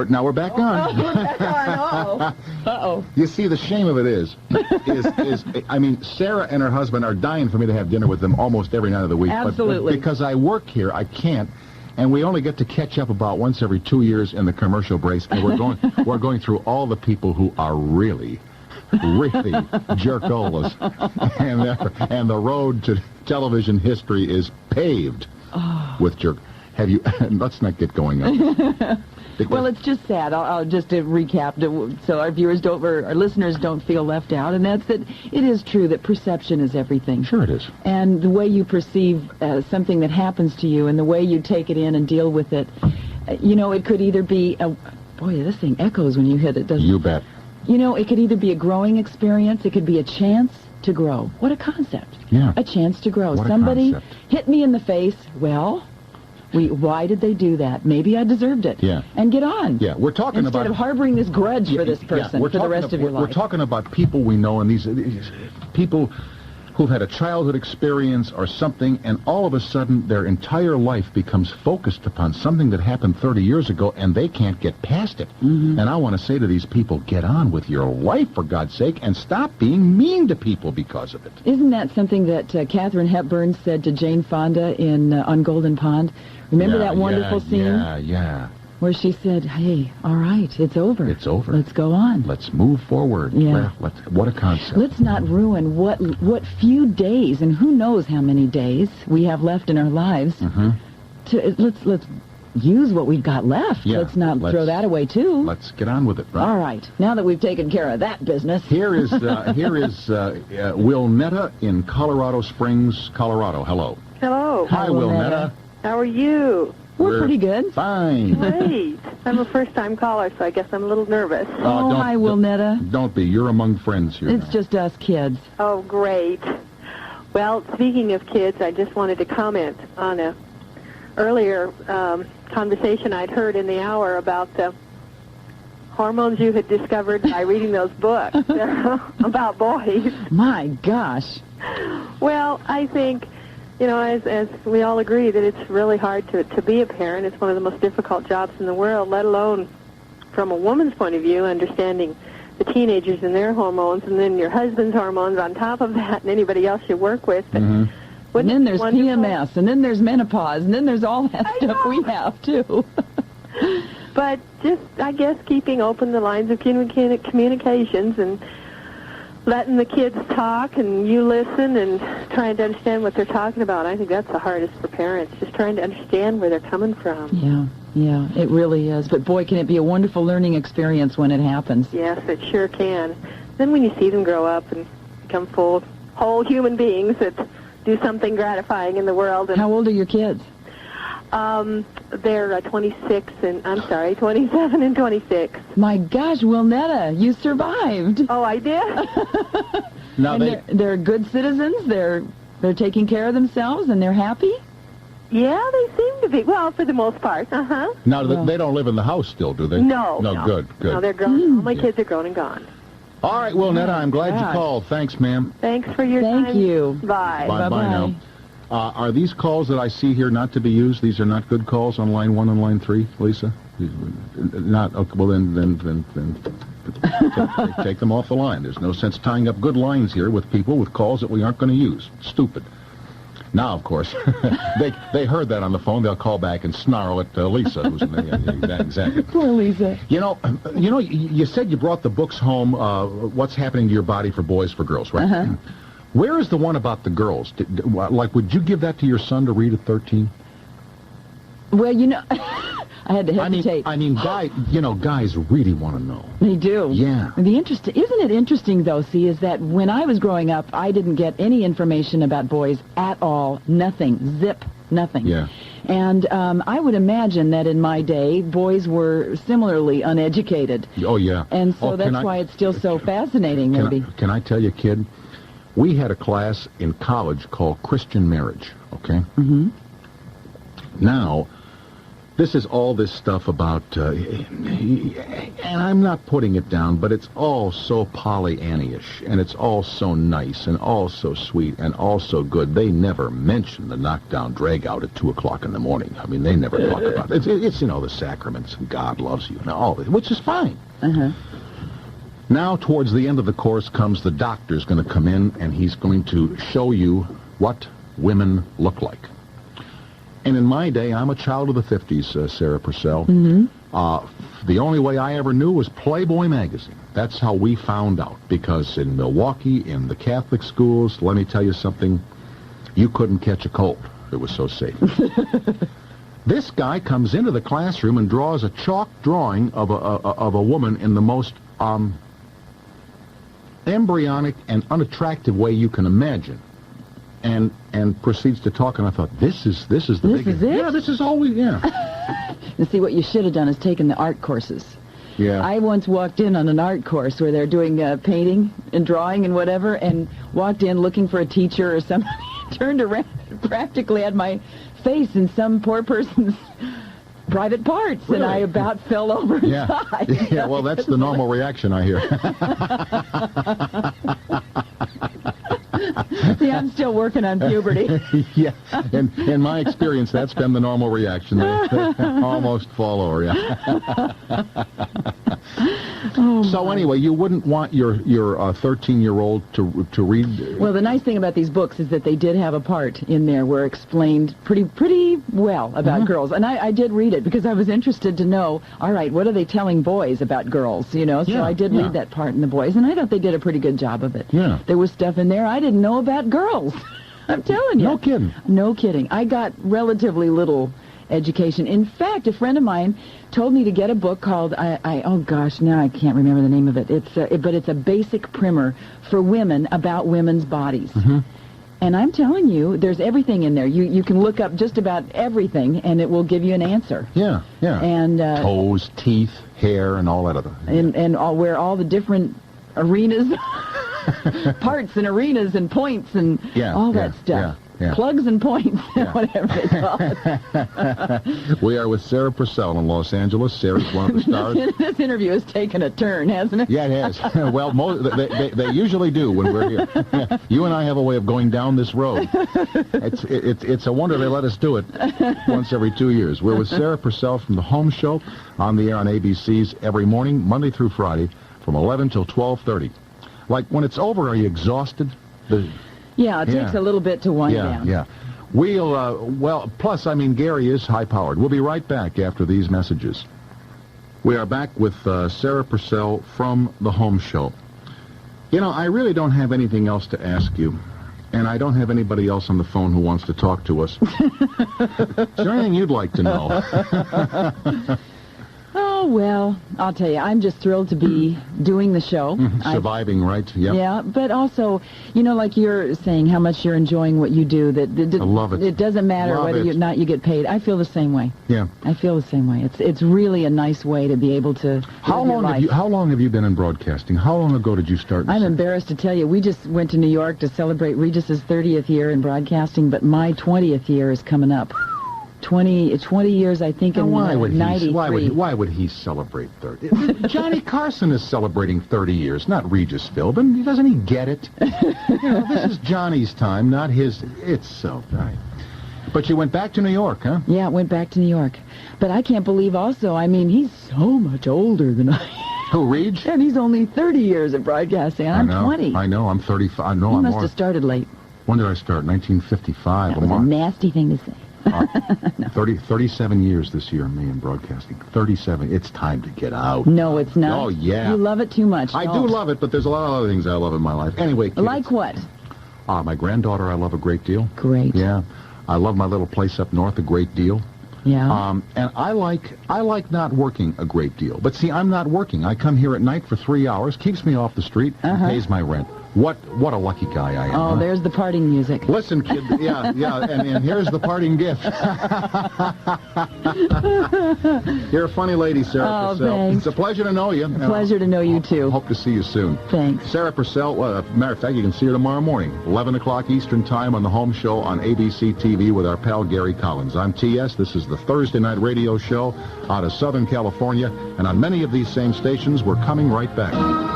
Now we're back on. We're back on. Uh-oh. You see, the shame of it is, I mean, Sarah and her husband are dying for me to have dinner with them almost every night of the week. Absolutely. But because I work here, I can't. And we only get to catch up about once every 2 years in the commercial breaks. And we're going through all the people who are really jerkolas. And the road to television history is paved with jerk. Let's not get going on. Well, it's just sad. I'll just to recap, so our viewers our listeners don't feel left out, and that's that it is true that perception is everything. Sure it is. And the way you perceive something that happens to you and the way you take it in and deal with it, it could either be boy, this thing echoes when you hit it, doesn't it? You bet. It could either be a growing experience, it could be a chance to grow. What a concept. Yeah. A chance to grow. What Somebody a concept. hit me in the face. Well, why did they do that? Maybe I deserved it. Yeah. And get on. Yeah, we're talking Instead of harboring this grudge for this person for the rest of your life. We're talking about people we know, and these people who've had a childhood experience or something, and all of a sudden their entire life becomes focused upon something that happened 30 years ago, and they can't get past it. Mm-hmm. And I want to say to these people, get on with your life, for God's sake, and stop being mean to people because of it. Isn't that something that Katharine Hepburn said to Jane Fonda on Golden Pond? Remember that wonderful scene? Yeah. Where she said, hey, all right, it's over. It's over. Let's go on. Let's move forward. Yeah. What a concept. Let's not ruin what few days, and who knows how many days we have left in our lives. Mm-hmm. Let's use what we've got left. Yeah, let's not throw that away, too. Let's get on with it, right? All right. Now that we've taken care of that business. Here is Wilnetta in Colorado Springs, Colorado. Hello. Hello. Hi, Wilnetta. How are you? We're pretty good. Fine. Great. I'm a first-time caller, so I guess I'm a little nervous. Hi, Wilnetta. Don't be. You're among friends here. It's just us kids. Oh, great. Well, speaking of kids, I just wanted to comment on a earlier conversation I'd heard in the hour about the hormones you had discovered by reading those books about boys. My gosh. Well, I think, as we all agree that it's really hard to be a parent. It's one of the most difficult jobs in the world, let alone from a woman's point of view, understanding the teenagers and their hormones, and then your husband's hormones on top of that, and anybody else you work with. Mm-hmm. And then there's PMS, and then there's menopause, and then there's all that stuff we have, too. But just, I guess, keeping open the lines of communications and letting the kids talk and you listen and trying to understand what they're talking about. I think that's the hardest for parents, just trying to understand where they're coming from. Yeah, it really is. But boy, can it be a wonderful learning experience when it happens. Yes, it sure can. Then when you see them grow up and become full, whole human beings that do something gratifying in the world. And how old are your kids? They're 27 and 26. My gosh, Wilnetta, you survived. Oh, I did? Now they're good citizens. They're taking care of themselves, and they're happy? Yeah, they seem to be. Well, for the most part. Uh-huh. Now, they don't live in the house still, do they? No. Good. No, they're grown. All my kids are grown and gone. All right, Wilnetta, I'm glad you called. Thanks, ma'am. Thanks for your time. Thank you. Bye. Bye now. Are these calls that I see here not to be used? These are not good calls on line 1 and line 3, Lisa? Not okay. Well, then take them off the line. There's no sense tying up good lines here with people with calls that we aren't going to use. Stupid. Now, of course, they heard that on the phone. They'll call back and snarl at Lisa, who's in the exactly. Poor Lisa. You said you brought the books home. What's happening to your body for boys, for girls, right? Uh-huh. Where is the one about the girls? Would you give that to your son to read at 13? Well, I had to hesitate. Guys really want to know. They do. Yeah. Isn't it interesting, though, is that when I was growing up, I didn't get any information about boys at all. Nothing. Zip. Nothing. Yeah. And I would imagine that in my day, boys were similarly uneducated. Oh, yeah. And so that's why it's still so fascinating, maybe. Can I tell you, kid? We had a class in college called Christian Marriage, okay? Mm-hmm. Now, This is all this stuff about, and I'm not putting it down, but it's all so Pollyanna-ish, and it's all so nice, and all so sweet, and all so good. They never mention the knockdown drag-out at 2 o'clock in the morning. I mean, they never talk about it. It's the sacraments, and God loves you, and all this, which is fine. Uh-huh. Now, towards the end of the course comes the doctor's going to come in, and he's going to show you what women look like. And in my day, I'm a child of the 50s, Sarah Purcell. Mm-hmm. The only way I ever knew was Playboy magazine. That's how we found out. Because in Milwaukee, in the Catholic schools, let me tell you something, you couldn't catch a cold. It was so safe. This guy comes into the classroom and draws a chalk drawing of a woman in the most embryonic and unattractive way you can imagine. And proceeds to talk, and I thought, this is the big... This is it? Yeah, this is all And see, what you should have done is taken the art courses. Yeah. I once walked in on an art course where they're doing painting and drawing and whatever, and walked in looking for a teacher or somebody, turned around, practically had my face in some poor person's private parts, Really? and I about fell over and died. Yeah, well, that's the normal reaction, I hear. See, I'm still working on puberty. Yeah, in my experience, that's been the normal reaction. They almost fall over, yeah. So anyway, you wouldn't want your 13-year-old to read... Well, the nice thing about these books is that they did have a part in there where explained pretty well about girls. And I did read it because I was interested to know, all right, what are they telling boys about girls, you know? So I did read that part in the boys, and I thought they did a pretty good job of it. Yeah. There was stuff in there I didn't know about girls. I'm telling you. No kidding. No kidding. I got relatively little education. In fact, a friend of mine told me to get a book called, oh gosh, now I can't remember the name of it. But it's a basic primer for women about women's bodies. Mm-hmm. And I'm telling you, there's everything in there. You can look up just about everything, and it will give you an answer. Yeah, yeah. And toes, teeth, hair, and all that other. And where all the different arenas, parts and arenas and points and all that stuff. Yeah. Plugs and points, whatever they call it. We are with Sarah Purcell in Los Angeles. Sarah's one of the stars. This interview has taken a turn, hasn't it? Yeah, it has. Well, they usually do when we're here. You and I have a way of going down this road. It's a wonder they let us do it once every 2 years. We're with Sarah Purcell from The Home Show, on the air on ABC's every morning, Monday through Friday, from 11 till 12:30. Like, when it's over, are you exhausted? Yeah, it takes a little bit to wind down. Yeah. We'll, plus, I mean, Gary is high-powered. We'll be right back after these messages. We are back with Sarah Purcell from The Home Show. You know, I really don't have anything else to ask you, and I don't have anybody else on the phone who wants to talk to us. Is there anything you'd like to know? Oh, well, I'll tell you, I'm just thrilled to be doing the show. Surviving, right? Yep. Yeah, but also, you know, like you're saying, how much you're enjoying what you do. I love it. It doesn't matter whether or not you get paid. I feel the same way. Yeah. I feel the same way. It's really a nice way to be able to How long have you been in broadcasting? How long ago did you start? I'm embarrassed to tell you, we just went to New York to celebrate Regis's 30th year in broadcasting, but my 20th year is coming up. 20 years, I think, in 93. Why would he celebrate 30? Johnny Carson is celebrating 30 years, not Regis Philbin. Doesn't he get it? You know, this is Johnny's time, not his. It's so right. But you went back to New York, huh? Yeah, went back to New York. But I can't believe also, I mean, he's so much older than I am. Who, Reg? And he's only 30 years at broadcasting. I'm 20. I know, I'm 35. I know He I'm must more. have started late. When did I start? 1955. That was a nasty thing to say. 37 years this year, me in broadcasting. 37. It's time to get out. No, it's not. Oh, yeah. You love it too much. I do love it, but there's a lot of other things I love in my life. Anyway, kids. Like what? My granddaughter I love a great deal. Great. Yeah. I love my little place up north a great deal. Yeah. And I like not working a great deal. But see, I'm not working. I come here at night for 3 hours, keeps me off the street, and pays my rent. What a lucky guy I am. Oh, huh? there's the parting music. Listen, kid, yeah, and here's the parting gift. You're a funny lady, Sarah Purcell. Thanks. It's a pleasure to know you. Pleasure to know you, too. Hope to see you soon. Thanks. Sarah Purcell, matter of fact, you can see her tomorrow morning, 11 o'clock Eastern Time on the Home Show on ABC TV with our pal Gary Collins. I'm T.S. This is the Thursday Night Radio Show out of Southern California, and on many of these same stations, we're coming right back.